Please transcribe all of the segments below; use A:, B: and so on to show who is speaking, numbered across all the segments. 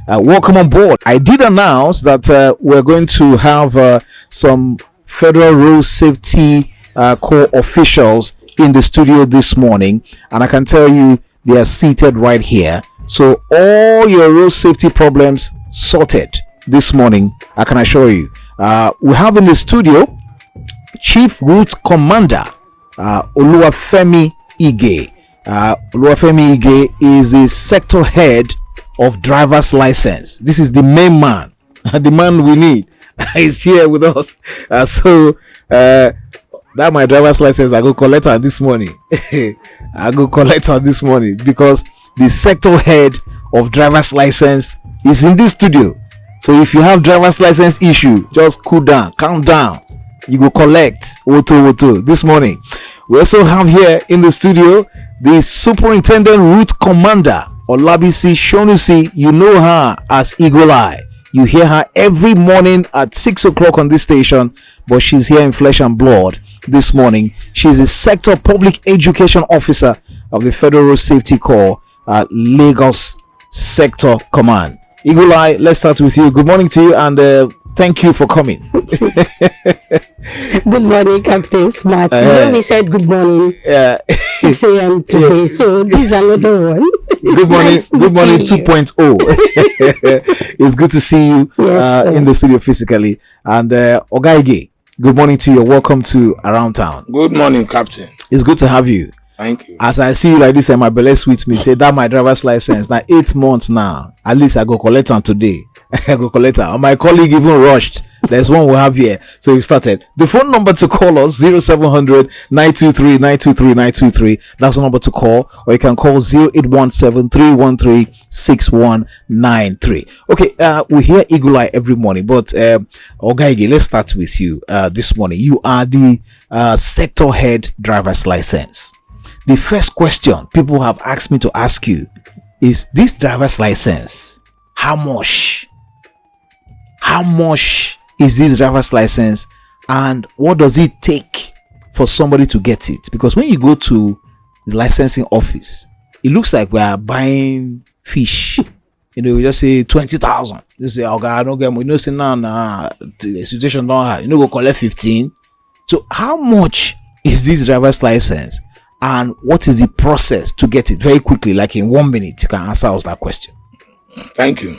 A: Welcome on board. I did announce that we're going to have some Federal Road Safety Corps officials in the studio this morning, and I can tell you they are seated right here. So all your road safety problems sorted this morning, I can assure you. We have in the studio Chief Route Commander Oluwafemi Ige. Oluwafemi Ige is the sector head of driver's license. This is the main man, the man we need. Is here with us. That my driver's license, I go collect her this morning. Because the sector head of driver's license is in this studio. So if you have driver's license issue, just cool down, calm down. You go collect woto this morning. We also have here in the studio the Superintendent Route Commander Olabisi Shonusi. You know her as Eagle Eye. You hear her every morning at 6 o'clock on this station, but she's here in flesh and blood this morning. She's the Sector Public Education Officer of the Federal Road Safety Corps at Lagos Sector Command. Eagle Eye, let's start with you. Good morning to you, and thank you for coming.
B: Good morning, Captain Smart. We said good morning 6 a.m. today, so this is another one.
A: Good morning, good morning 2.0. It's good to see you in the studio physically. And Ogaige, good morning to you. Welcome to Around Town.
C: Good morning, Captain.
A: It's good to have you.
C: Thank you.
A: As I see you like this, and my belly with me say that my driver's license now 8 months now. At least I go collect on today. I go collect her. My colleague even rushed. There's one we have here. So we started. The phone number to call us 0700 923 923 923. That's the number to call. Or you can call 0817 313 6193. Okay, we hear Eagle Eye every morning, but Ogaige, let's start with you this morning. You are the sector head driver's license. The first question people have asked me to ask you is this driver's license, how much is this driver's license, and what does it take for somebody to get it? Because when you go to the licensing office, it looks like we are buying fish. You know, we just say 20,000. You say, okay, I don't get more. You know, say now, the situation don't have. You know, go collect 15. So how much is this driver's license, and what is the process to get it? Very quickly, like in 1 minute, you can answer us that question.
C: Thank you.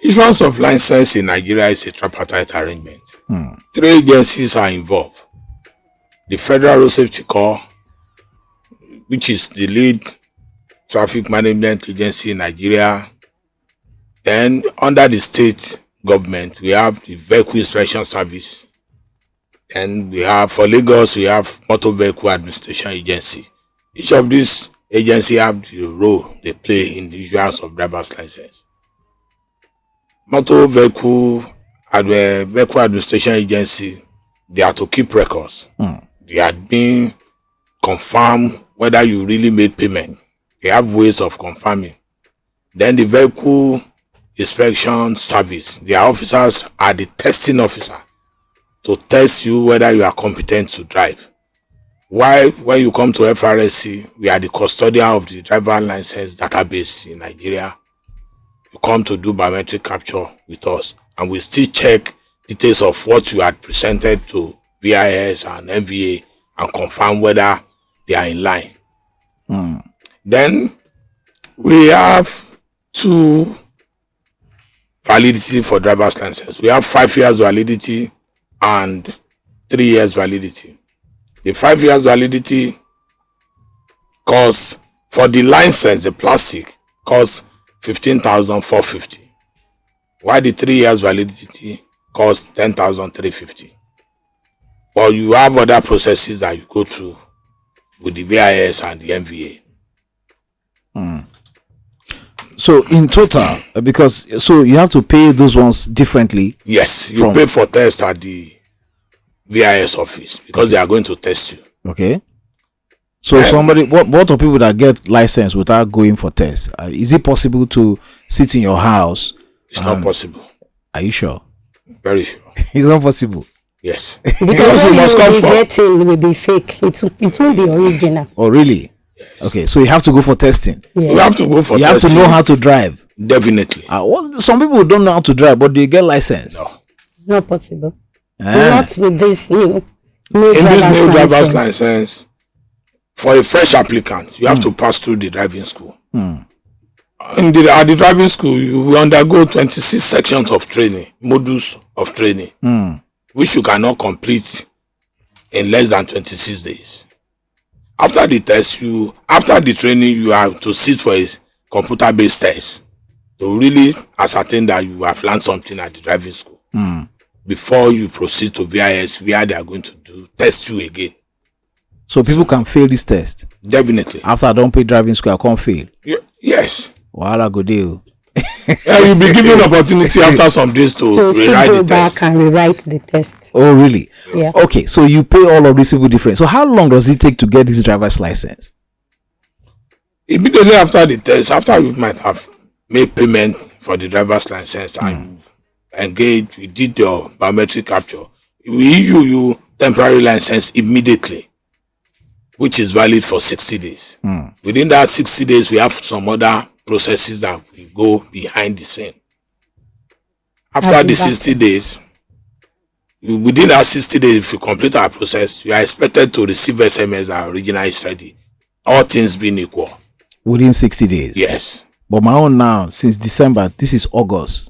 C: Issuance of license in Nigeria is a tripartite arrangement. 3 agencies are involved. The Federal Road Safety Corps, which is the lead traffic management agency in Nigeria. Then under the state government, we have the Vehicle Inspection Service. And we have, for Lagos, we have Motor Vehicle Administration Agency. Each of these agencies have the role they play in the issuance of driver's license. Motor Vehicle Administration Agency, they are to keep records. They are being confirmed whether you really made payment. They have ways of confirming. Then the Vehicle Inspection Service, their officers are the testing officer to test you whether you are competent to drive. While when you come to FRSC, we are the custodian of the driver license database in Nigeria. You come to do biometric capture with us, and we still check details of what you had presented to VIS and NVA and confirm whether they are in line. Then we have 2 validity for driver's license. We have 5 years validity and 3 years validity. The 5 years validity costs, for the license, the plastic, costs 15,450. While the 3 years validity costs 10,350. But you have other processes that you go through with the VIS and the NVA.
A: So in total, because so you have to pay those ones differently.
C: Yes, you pay for test at the VIS office because they are going to test you.
A: Okay. So somebody, what are people that get license without going for tests? Is it possible to sit in your house?
C: It's not possible.
A: Are you sure?
C: Very sure.
A: It's not possible.
C: Yes.
B: Because what you must come for. Getting will be fake. It won't be original.
A: Oh, really? Yes. Okay, so you have to go for testing.
B: Yeah.
C: You have to go for testing.
A: You have to know how to drive.
C: Definitely.
A: Some people don't know how to drive, but they get license.
C: No.
B: It's not possible. Not with this new
C: In this new driver's license, for a fresh applicant, you have to pass through the driving school. At the driving school, you will undergo 26 sections of training, modules of training, which you cannot complete in less than 26 days. After the test, after the training, you have to sit for a computer-based test to really ascertain that you have learned something at the driving school before you proceed to VIS, where they are going to test you again.
A: So people can fail this test?
C: Definitely.
A: After I don't pay driving school, I can't fail?
C: Yes.
A: Wahala go deal.
C: You'll be given opportunity after some days to rewrite the test.
B: Back and rewrite the test.
A: Oh, really?
B: Yeah.
A: Okay, so you pay all of these people different. So how long does it take to get this driver's license?
C: Immediately after the test, after you might have made payment for the driver's license and engaged, you did your biometric capture, we issue you temporary license immediately, which is valid for 60 days. Within that 60 days, we have some other processes that we go behind the scene. After the 60 days, within that 60 days, if you complete our process, you are expected to receive SMS that originally is ready. All things being equal.
A: Within 60 days?
C: Yes.
A: But my own now, since December, this is August.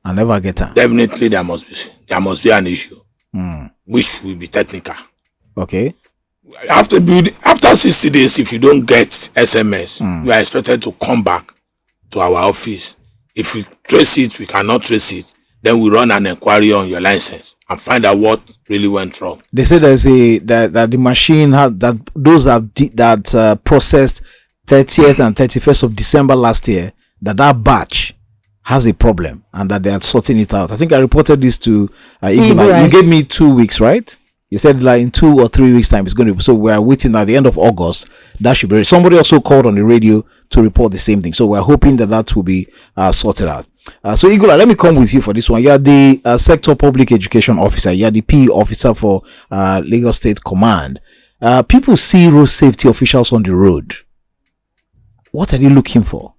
C: I
A: never get her.
C: Definitely there must be an issue, which will be technical.
A: Okay.
C: After 60 days, if you don't get SMS, you are expected to come back to our office. If we trace it, we cannot trace it, then we run an inquiry on your license and find out what really went wrong.
A: They say that the machine those that processed 30th and 31st of December last year, that batch has a problem and that they are sorting it out. I think I reported this to Igula. You gave me 2 weeks, right? You said like in 2 or 3 weeks time it's going to be. So we are waiting at the end of August. That should be ready. Somebody also called on the radio to report the same thing. So we're hoping that will be sorted out. So Igula, let me come with you for this one. You are the sector public education officer. You are the PE officer for Lagos State Command. People see road safety officials on the road. What are they looking for?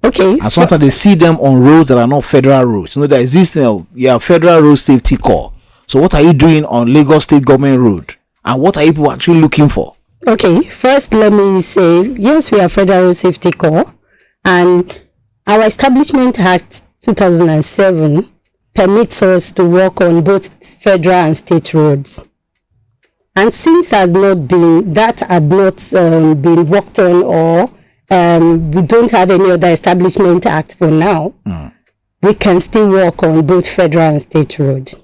B: Okay.
A: And sometimes they see them on roads that are not federal roads. You know, there exists Federal Road Safety Corps. So what are you doing on Lagos State Government Road? And what are people actually looking for?
B: Okay, first let me say, yes, we are Federal Road Safety Corps. And our Establishment Act 2007 permits us to work on both federal and state roads. And since that had not been worked on, or we don't have any other Establishment Act for now, we can still work on both federal and state roads.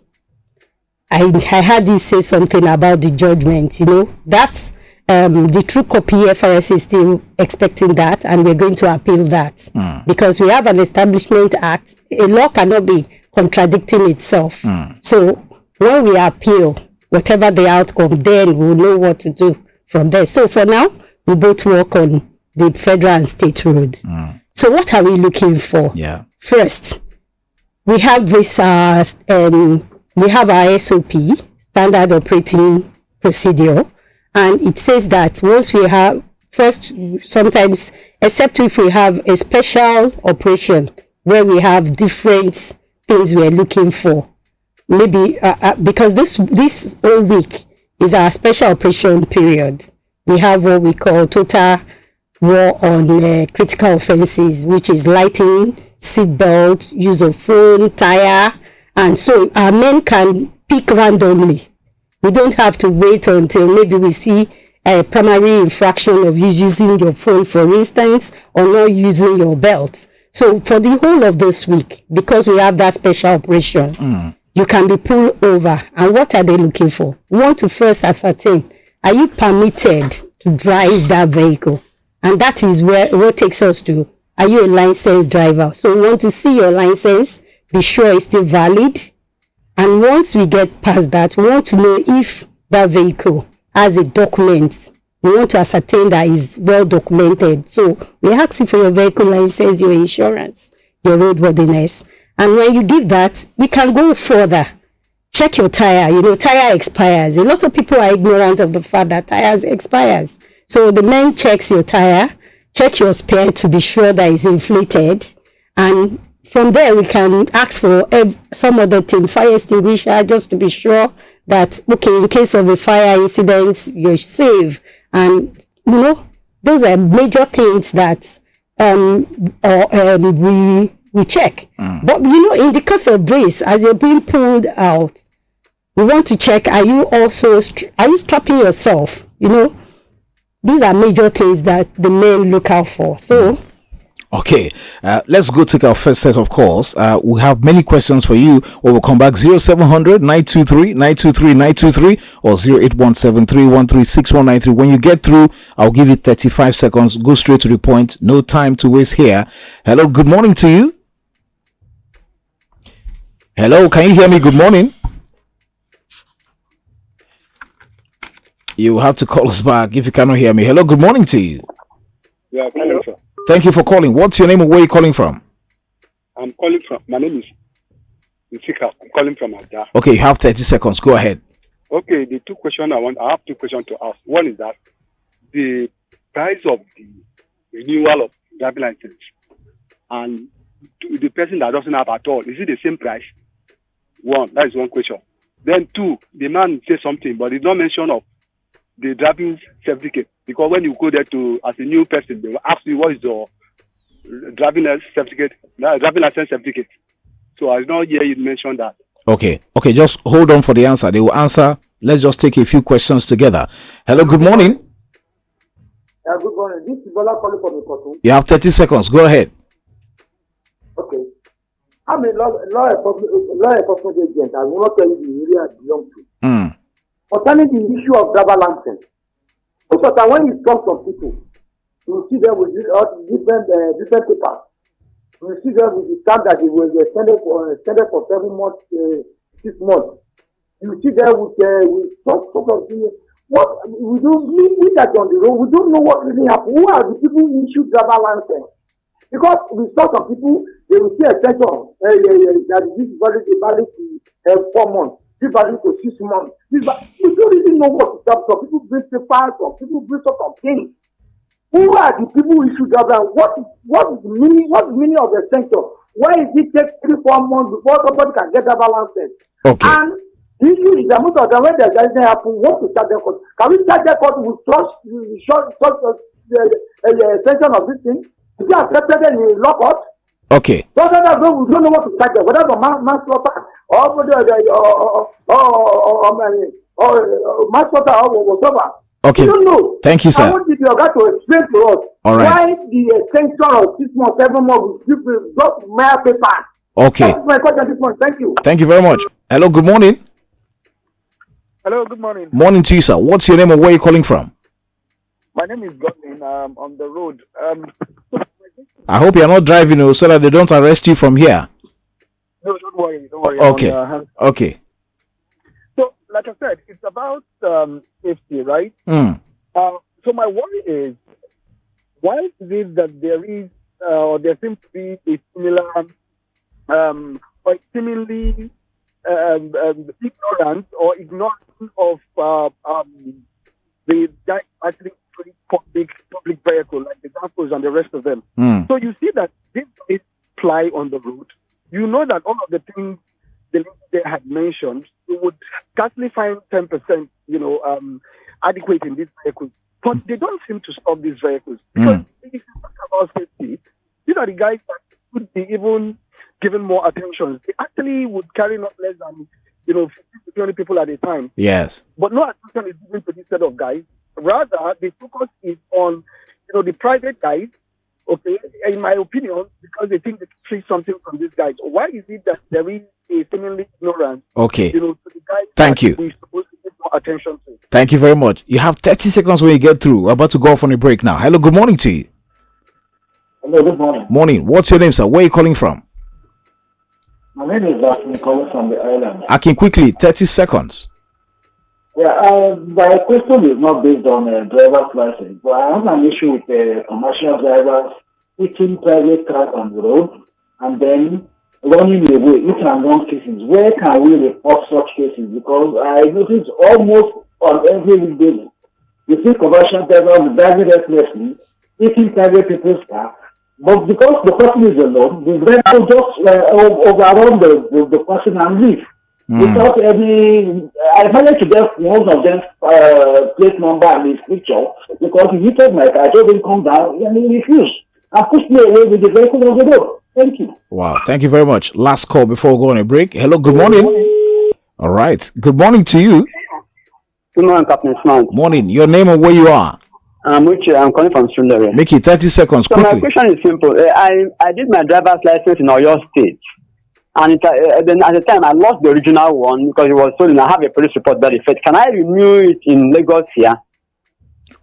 B: I heard you say something about the judgment, that's the true copy. FRS is still expecting that, and we're going to appeal that because we have an Establishment Act. A law cannot be contradicting itself. So when we appeal, whatever the outcome, then we'll know what to do from there. So for now, we both work on the federal and state road. So what are we looking for?
A: Yeah.
B: First, we have this we have our SOP, Standard Operating Procedure, and it says that once we have, first, sometimes, except if we have a special operation where we have different things we're looking for, maybe because this whole week is our special operation period. We have what we call total war on critical offenses, which is lighting, seatbelt, use of phone, tire. And so our men can pick randomly. We don't have to wait until maybe we see a primary infraction of you using your phone, for instance, or not using your belt. So for the whole of this week, because we have that special operation, you can be pulled over. And what are they looking for? We want to first ascertain, are you permitted to drive that vehicle? And that is what takes us to, are you a licensed driver? So we want to see your license, be sure it's still valid. And once we get past that, we want to know if that vehicle has a document. We want to ascertain that it's well documented. So we ask you for your vehicle license, your insurance, your roadworthiness. And when you give that, we can go further. Check your tire. Tire expires. A lot of people are ignorant of the fact that tires expires. So the man checks your tire, check your spare to be sure that it's inflated, and from there we can ask for some other thing, fire extinguisher, just to be sure that, okay, in case of a fire incident, you're safe. And those are major things that we check. But in the case of this, as you're being pulled out, we want to check, are you strapping yourself? These are major things that the men look out for. So
A: okay, let's go take our first set of calls. We have many questions for you. We will come back 0700 923 923 923 or 0817 When you get through, I'll give you 35 seconds. Go straight to the point. No time to waste here. Hello, good morning to you. Hello, can you hear me? Good morning. You will have to call us back if you cannot hear me. Hello, good morning to you.
D: Yeah, hello, sir.
A: Thank you for calling. What's your name and where are you calling from?
D: I'm calling from, my name is Nsika. I'm calling from Ada.
A: Okay, you have 30 seconds. Go ahead.
D: Okay, I have 2 questions to ask. One is that the price of the renewal of driving license and the person that doesn't have at all, is it the same price? That is one question. Then 2, the man says something, but he don't mention of the driving certificate, because when you go there as a new person, they will ask you what is your driving license certificate. So I did not hear you mention that.
A: Okay, just hold on for the answer. They will answer. Let's just take a few questions together. Hello, good morning.
E: Good morning. This is Bola calling from Ikotu.
A: You have 30 seconds. Go ahead.
E: Okay. I'm a law enforcement agent. I will not tell you the area I belong to. Concerning the issue of driver license, because when you talk to people, you see them with different papers. You see them with the stamp that they were extended for 7 months, 6 months. You see them with sort of things. What we don't mean that on the road, we don't know what really happened. Who are the people who issue driver license? Because we saw some people, they will see extension that this is valid to 4 months. This value to 6 months. We don't really know what to stop. Some people bring papers, some people bring sort of things. Who are the people who issue driver? What is the meaning of the extension? Why is it take 3-4 months before somebody can get driver license?
A: Okay.
E: And the issue is that most of them, when the accident happen, what to start their court? Can we start their court with the extension of this thing? Is it accepted in the law court?
A: Okay.
E: So we don't know what to start there, whether the manslaughter or manslaughter or whatever.
A: Okay.
E: We don't know.
A: Thank you, sir.
E: I want you to explain to us why the extension of 6 months, 7 months with just mere paper.
A: Okay.
E: That's my question this morning. Thank you.
A: Thank you very much. Hello, good morning.
F: Hello, good morning.
A: Morning to you, sir. What's your name and where are you calling from?
F: My name is Godwin. On the road.
A: I hope you're not driving so that they don't arrest you from here.
F: No, don't worry.
A: Okay. Okay.
F: So, like I said, it's about safety, right? So my worry is, why is it that there is, or there seems to be a similar, or seemingly ignorance or ignorance of the guy actually public vehicle, like the Dampos and the rest of them. So you see that this is fly on the road. You know that all of the things the lady had mentioned, you would scarcely find 10%, adequate in these vehicles. But they don't seem to stop these vehicles. Because if you talk about safety, these are the guys that could be even given more attention. They actually would carry not less than 50 to 20 people at a time.
A: Yes.
F: But no attention is given to this set of guys. Rather, the focus is on, the private guys, okay, in my opinion, because they think they can treat something from these guys. Why is it that there is a seemingly ignorance,
A: okay,
F: to the guys
A: Thank you.
F: we're supposed to give more attention to?
A: Thank you very much. You have 30 seconds when you get through. We're about to go off on a break now. Hello, good morning to you.
G: Hello, good morning.
A: Morning. What's your name, sir? Where are you calling from?
G: My name is Akin, calling from the island.
A: Akin, quickly, 30 seconds.
G: Yeah, my question is not based on driver's license, but I have an issue with commercial drivers putting private cars on the road and then running away, hit and run cases. Where can we report such cases? Because I notice almost on every day, you see commercial drivers driving recklessly, eating private people's car. But because the person is alone, the driver just overrun the person and leave. Without any, I managed to get one of them plate number and his picture because he hit my car. I told him come down and he refused and pushed me away with the vehicle on the road. Thank you.
A: Wow, thank you very much. Last call before we go on a break. Hello, good morning. All right, good morning to you.
H: Good morning, Captain Smart.
A: Morning. Your name and where you are?
H: I'm calling from Sundere.
A: Make it 30 seconds
H: So
A: quickly.
H: my question is simple. I did my driver's license in Oyo State. And then at the time, I lost the original one because it was stolen. I have a police report that effect. Can I renew it in Lagos here?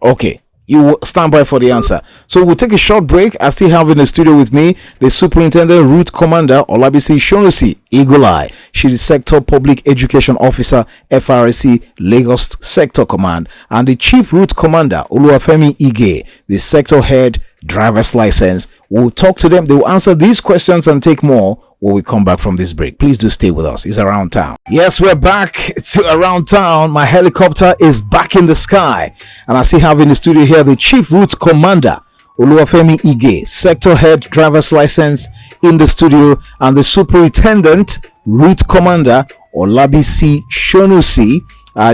A: Okay. You will stand by for the answer. So we'll take a short break. I still have in the studio with me the Superintendent Route Commander Olabisi Shonusi Eagle Eye. She's the Sector Public Education Officer, FRSC Lagos Sector Command, and the Chief Route Commander Oluwafemi Ige, the Sector Head Driver's License. We'll talk to them. They will answer these questions and take more when we come back from this break. Please do stay with us. It's Around Town. Yes, we're back to Around Town. My helicopter is back in the sky, and I see have in the studio here the Chief Route Commander Oluwafemi Ige, Sector Head Driver's License in the studio, and the Superintendent Route Commander Olabisi Shonusi.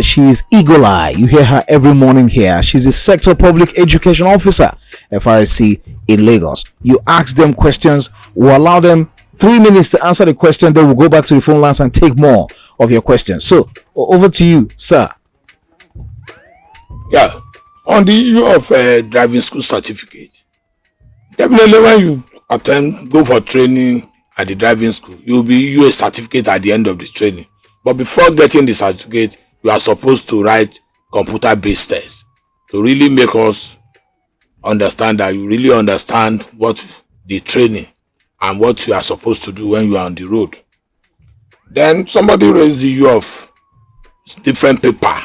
A: She is Eagle Eye. You hear her every morning here. She's the Sector Public Education Officer, FRSC in Lagos. You ask them questions, we'll allow them 3 minutes to answer the question, then we'll go back to the phone lines and take more of your questions. So, over to you, sir.
C: Yeah, on the issue of driving school certificate, definitely when you go for training at the driving school, you'll be issued a certificate at the end of the training. But before getting the certificate, you are supposed to write computer-based tests to really make us understand that you really understand what the training and what you are supposed to do when you are on the road. Then somebody raised the issue of different paper.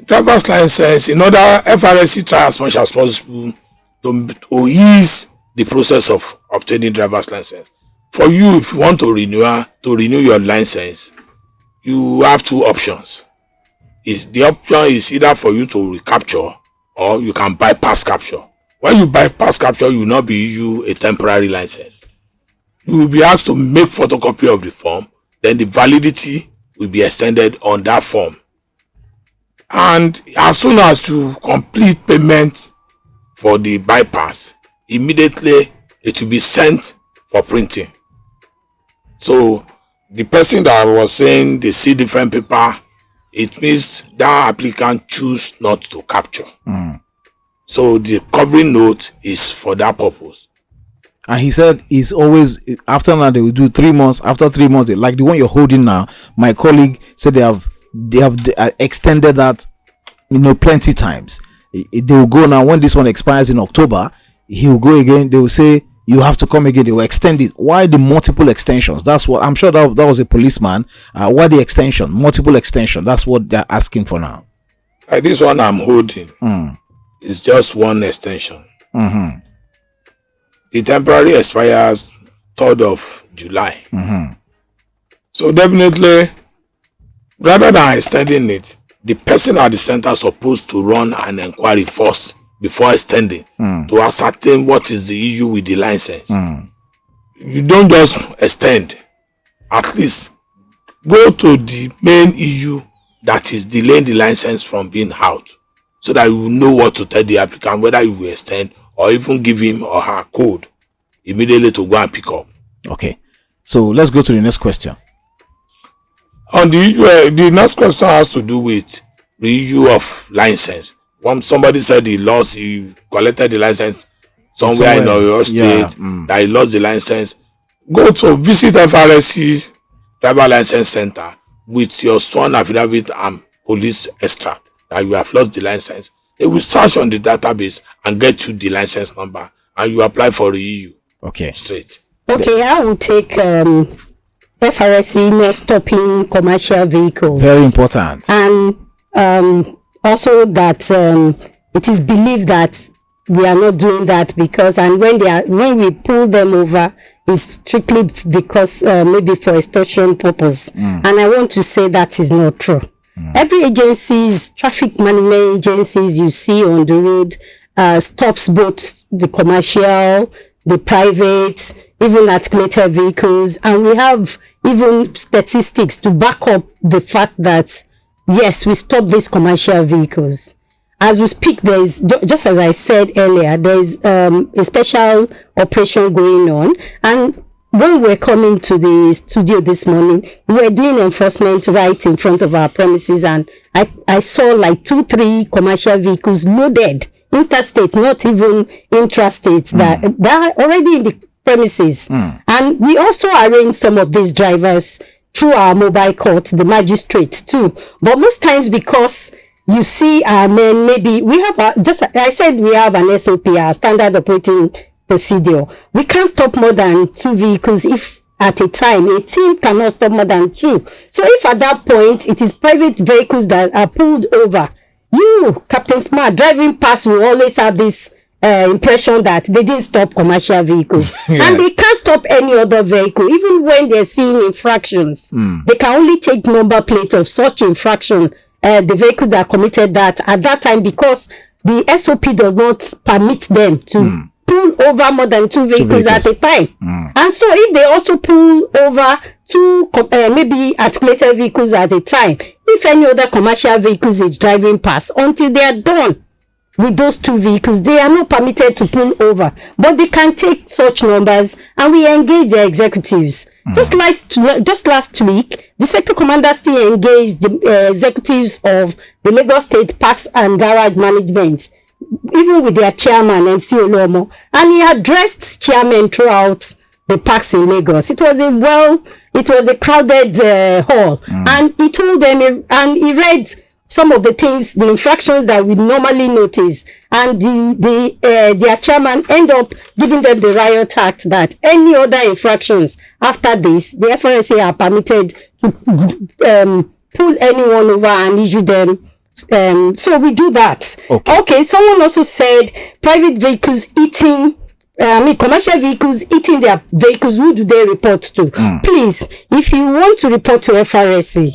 C: Driver's license, in order FRSC try as much as possible to ease the process of obtaining driver's license. For you, if you want to renew your license, you have two options. The option is either for you to recapture or you can bypass capture. When you bypass capture, you will not be issued a temporary license. You will be asked to make photocopy of the form, then the validity will be extended on that form. And as soon as you complete payment for the bypass, immediately it will be sent for printing. So the person that was saying they see different paper, it means that applicant choose not to capture. So the covering note is for that purpose.
A: And he said it's always after now they will do 3 months. After 3 months, like the one you're holding now, my colleague said they have extended that, plenty times. They will go now when this one expires in October. He will go again. They will say you have to come again. They will extend it. Why the multiple extensions? That's what I'm sure that was a policeman. Why the extension? Multiple extension. That's what they're asking for now.
C: Like this one I'm holding, it's just one extension. The temporary expires 3rd of July. So definitely, rather than extending it, the person at the center is supposed to run an inquiry first before extending to ascertain what is the issue with the license. You don't just extend. At least go to the main issue that is delaying the license from being out, so that you will know what to tell the applicant, whether you will extend or even give him or her code immediately to go and pick up.
A: Okay, so let's go to the next question.
C: On the issue, the next question has to do with the issue of license. Somebody said he collected the license somewhere in Oyo State, that he lost the license. Go to visit FRSC's driver license center with your sworn affidavit and police extract that you have lost the license. They will search on the database and get you the license number, and you apply for the EU.
A: Okay.
C: Straight.
B: Okay, I will take FRSC not stopping commercial vehicles.
A: Very important.
B: And also that it is believed that we are not doing that because, and when we pull them over, it's strictly because maybe for extortion purpose. And I want to say that is not true. Every agencies, traffic management agencies you see on the road stops both the commercial, the private, even articulated vehicles, and we have even statistics to back up the fact that yes, we stop these commercial vehicles. As we speak, there is, just as I said earlier, there is a special operation going on, and when we're coming to the studio this morning, we were doing enforcement right in front of our premises, and I saw like 2-3 commercial vehicles loaded interstate, not even intrastate, that are already in the premises. And we also arrange some of these drivers through our mobile court, the magistrate too. But most times, because you see our men, maybe we have I said we have an SOP, our standard operating procedure. We can't stop more than 2 vehicles if at a time. A team cannot stop more than 2. So if at that point it is private vehicles that are pulled over, you, Captain Smart, driving past will always have this impression that they didn't stop commercial vehicles. And they can't stop any other vehicle. Even when they're seeing infractions, they can only take number plate of such infraction, the vehicle that committed that at that time, because the SOP does not permit them to pull over more than 2 vehicles at a time. And so if they also pull over 2 maybe articulated vehicles at a time, if any other commercial vehicles is driving past, until they are done with those 2 vehicles, they are not permitted to pull over, but they can take such numbers, and we engage the executives. Just last week, the sector commander still engaged the executives of the Lagos State Parks and Garage Management, even with their chairman, MC Olomo, and he addressed chairmen throughout the parks in Lagos. It was a crowded hall, and he told them, and he read some of the things, the infractions that we normally notice, and their chairman end up giving them the riot act that any other infractions after this, the FRSA are permitted to pull anyone over and issue them. So we do that. Okay. Someone also said private vehicles eating, commercial vehicles eating their vehicles. Who do they report to? Please, if you want to report to FRSA,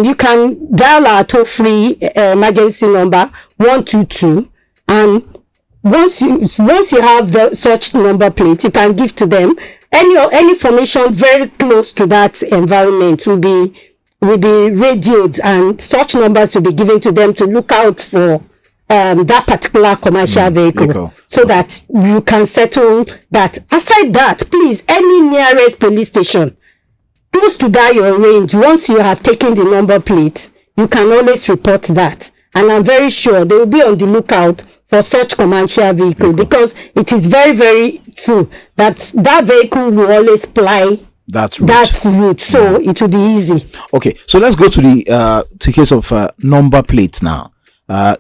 B: you can dial our toll-free emergency number 122, and once you have such number plate, you can give to them any information very close to that environment will be radioed, and such numbers will be given to them to look out for that particular commercial vehicle, so that you can settle that. Aside that, please, any nearest police station close to that your range, once you have taken the number plate, you can always report that, and I'm very sure they will be on the lookout for such commercial vehicle, because it is very, very true that vehicle will always ply that route, so it will be easy.
A: Okay, so let's go to the case of number plates now.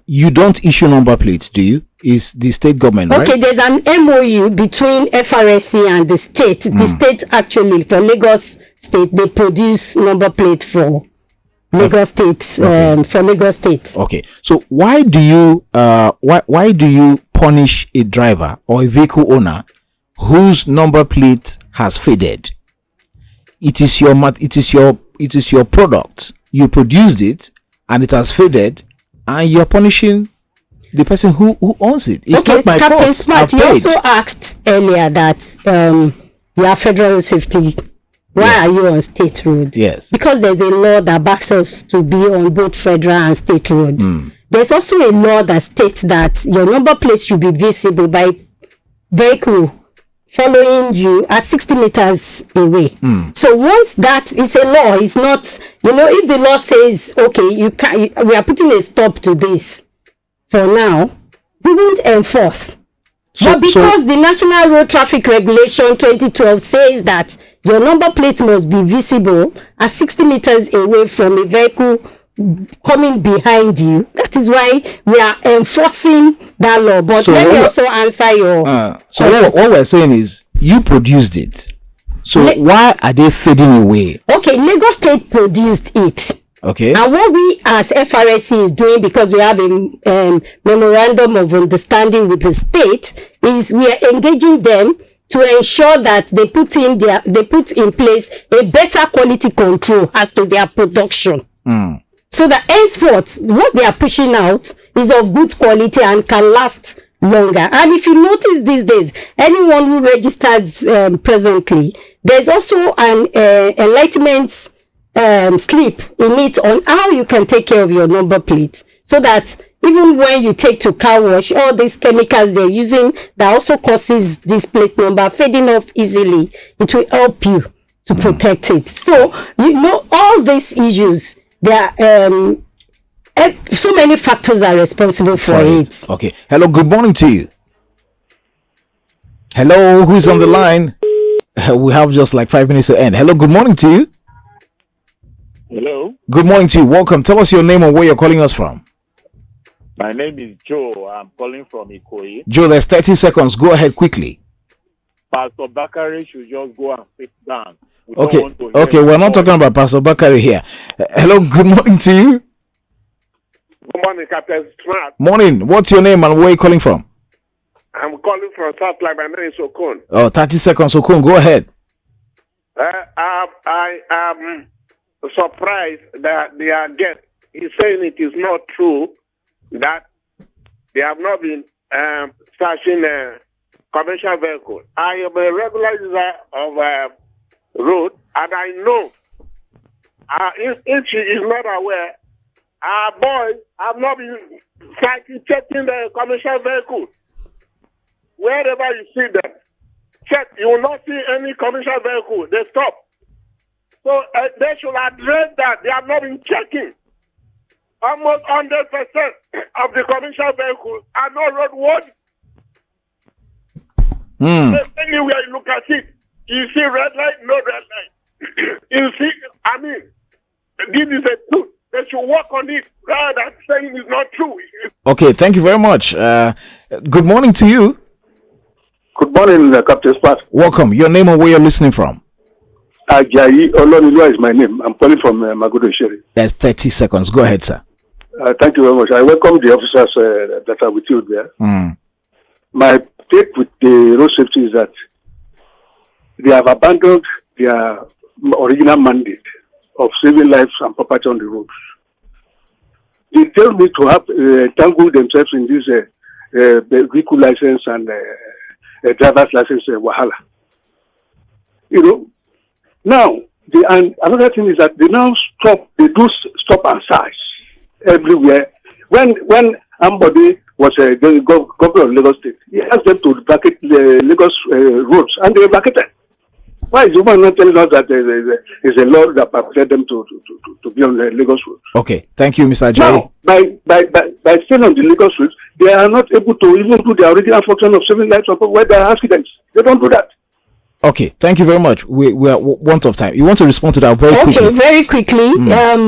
A: You don't issue number plates, do you? Is the state government, right?
B: Okay, there's an MOU between FRSC and the state. The state, actually, for Lagos State, they produce number plate for Lagos State. For Lagos State. Okay,
A: so why do you punish a driver or a vehicle owner whose number plate has faded? It is your product. You produced it and it has faded, and you're punishing the person who owns it. It's not my fault.
B: Captain Smart, you also asked earlier that you are federal safety. Why are you on state road?
A: Yes.
B: Because there's a law that backs us to be on both federal and state road. There's also a law that states that your number plate should be visible by vehicle following you at 60 meters away. So once that is a law, it's not, if the law says, okay, we are putting a stop to this for now, we won't enforce. But because the National Road Traffic Regulation 2012 says that your number plate must be visible at 60 meters away from a vehicle coming behind you, that is why we are enforcing that law. But let me also answer your
A: what we're saying is, you produced it, so why are they fading away?
B: Okay, Lagos State produced it.
A: Okay.
B: And what we as FRSC is doing, because we have a memorandum of understanding with the state, is we are engaging them to ensure that they put in place a better quality control as to their production. So that henceforth, what they are pushing out is of good quality and can last longer. And if you notice these days, anyone who registers presently, there's also an enlightenment slip in it on how you can take care of your number plate, so that even when you take to car wash, all these chemicals they're using that also causes this plate number fading off easily, it will help you to protect it. So all these issues, there are so many factors are responsible for it.
A: Okay. Hello, good morning to you. Hello, who's on the line? We have just like 5 minutes to end. Hello, good morning to you.
I: Hello.
A: Good morning to you. Welcome. Tell us your name and where you're calling us from.
I: My name is Joe. I'm calling from Ikoyi.
A: Joe, there's 30 seconds. Go ahead quickly.
I: Pastor Bakari should just go and sit down.
A: Okay, we're not talking about Pastor Bakari here. Hello, good morning to you.
J: Good morning, Captain Smart.
A: Morning. What's your name and where are you calling from?
J: I'm calling from South Lake. My name is Okon.
A: Oh, 30 seconds, Okon. Go ahead.
J: I am surprised that their guest is saying it is not true that they have not been searching a commercial vehicle. I am a regular user of road, and I know if she is not aware, our boys have not been checking the commercial vehicle. Wherever you see them, check. You will not see any commercial vehicle. They stop. So they should address that. They have not been checking. Almost 100% of the commercial vehicles are not roadworthy. Anywhere you look at it, you see red light, no red light. You see, this is a truth. They should work on it rather than saying it's not true.
A: Okay, thank you very much. Good morning to you.
K: Good morning, Captain Spark.
A: Welcome. Your name and where you're listening from?
K: Ajayi Olonilua is my name. I'm calling from Magodo Sherry.
A: There's 30 seconds. Go ahead, sir.
K: Thank you very much. I welcome the officers that are with you there. My take with the road safety is that they have abandoned their original mandate of saving lives and property on the roads. They don't need to have tangle themselves in this vehicle license and driver's license wahala. You know, now and another thing is that they now they do stop and search everywhere. When Ambody was governor of Lagos State, he asked them to vacate Lagos roads, and they vacated. Why is the woman not telling us that there is a law that permits them to be on the Lagos road?
A: Okay, thank you, Mr. Ajayi.
K: Now, by staying on the Lagos road, they are not able to even do their original function of saving lives where there are accidents. They don't do that.
A: Okay, thank you very much. We are want of time. You want to respond to that very quickly?
B: Okay, very quickly.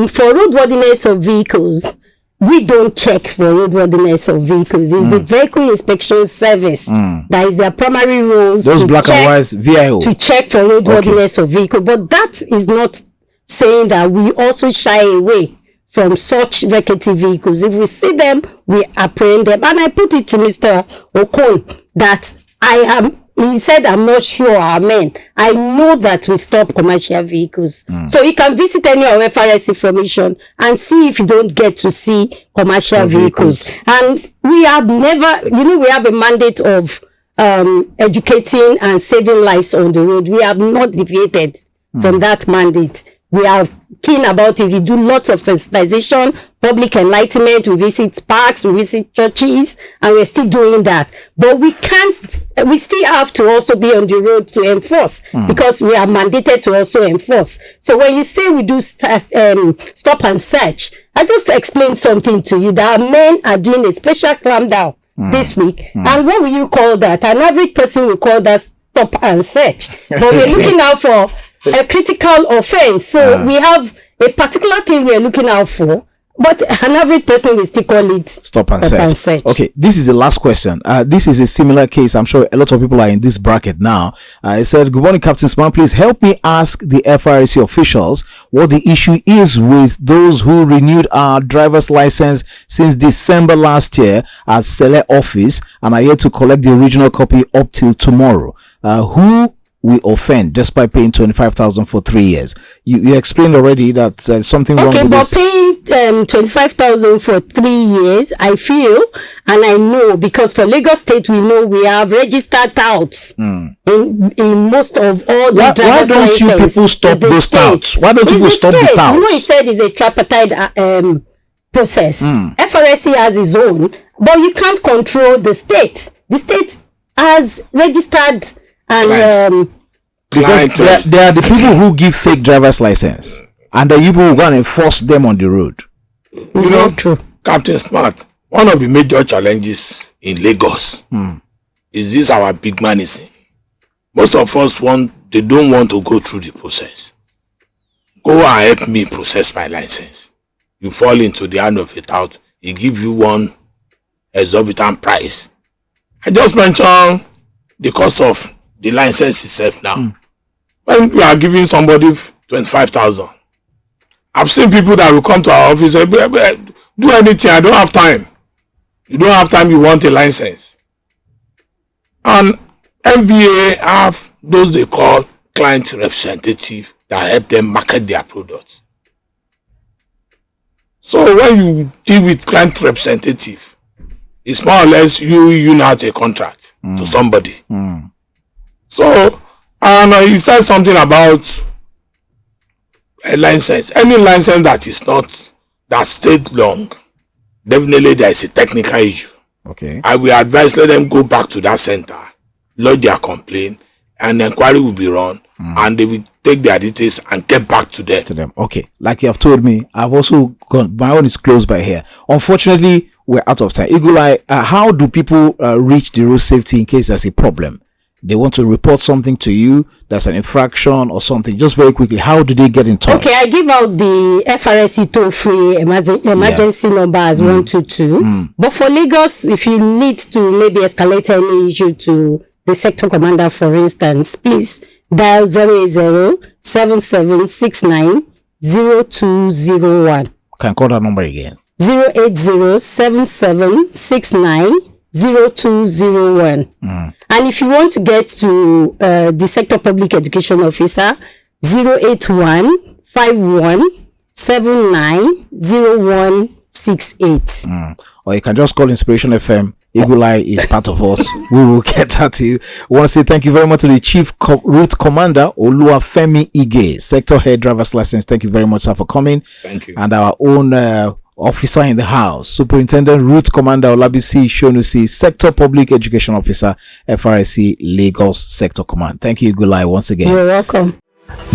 B: For roadworthiness of vehicles, we don't check for roadworthiness of vehicles. It's the Vehicle Inspection Service that is their primary roles.
A: Those black and white VIO.
B: To check for roadworthiness of vehicle. But that is not saying that we also shy away from such rickety vehicles. If we see them, we apprehend them. And I put it to Mr. Okon that he said, I'm not sure, amen. I know that we stop commercial vehicles. So you can visit any of FRS information and see if you don't get to see commercial vehicles. And we have never, we have a mandate of educating and saving lives on the road. We have not deviated from that mandate. We are keen about it. We do lots of sensitization, public enlightenment. We visit parks, we visit churches, and we're still doing that. But we still have to also be on the road to enforce because we are mandated to also enforce. So when you say we do stop and search, I just explained something to you that men are doing a special clampdown this week. And what will you call that? An average person will call that stop and search. But we're looking out for a critical offense. So we have a particular thing we're looking out for, but an average person will still call it
A: stop and search. Okay, this is the last question. This is a similar case. I'm sure a lot of people are in this bracket now. I said, good morning, Captain Smart. Please help me ask the FRSC officials what the issue is with those who renewed our driver's license since December last year at Sele office and are yet to collect the original copy up till tomorrow. Who will offend despite paying 25,000 for 3 years. You explained already that something wrong with this.
B: Okay, but paying 25,000 for 3 years, I feel, and I know, because for Lagos State, we know we have registered touts in most of all the
A: Why don't you people stop those touts? Why don't you stop the touts?
B: You know, he said it's a tripartite process. FRSC has its own, but you can't control the state. The state has registered and
A: because they are the people who give fake driver's license, and the people who go and enforce them on the road.
B: It's not true.
C: Captain Smart, one of the major challenges in Lagos is this our big manism. Most of us they don't want to go through the process. Go and help me process my license. You fall into the hand of a tout, he give you one exorbitant price. I just mentioned the cost of the license itself now. When we are giving somebody 25,000, I've seen people that will come to our office and say, do anything, I don't have time. You don't have time, you want a license. And MBA have those they call client representative that help them market their products. So when you deal with client representative, it's more or less you now a contract to somebody. So, and he said something about a license. Any license that is not, that stayed long, definitely there is a technical issue.
A: Okay.
C: I will advise, let them go back to that center, lodge their complaint, and inquiry will be run, and they will take their details and get back to them.
A: Okay. Like you have told me, I've also gone, my own is closed by here. Unfortunately, we're out of time. Eagle Eye, how do people reach the road safety in case there's a problem? They want to report something to you, there's an infraction or something. Just very quickly, how do they get in touch?
B: Okay, I give out the FRSC toll-free emergency number as 122. But for Lagos, if you need to maybe escalate any issue to the sector commander, for instance, please dial 08077690201.
A: Can call that number again.
B: 08077690201. And if you want to get to the sector public education officer, 08151790168.
A: Or you can just call Inspiration FM. Eagle Eye is part of us. We will get that to you. We want to say thank you very much to the Chief Route Commander Oluwafemi Ige, Sector Head Driver's License. Thank you very much, sir, for coming.
C: Thank you.
A: And our own officer in the house, Superintendent Route Commander Olabisi Shonusi, Sector Public Education Officer, FRSC Lagos Sector Command. Thank you, Eagle Eye, once again.
B: You're welcome.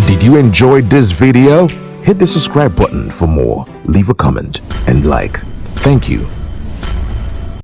L: Did you enjoy this video? Hit the subscribe button for more, leave a comment, and like. Thank you.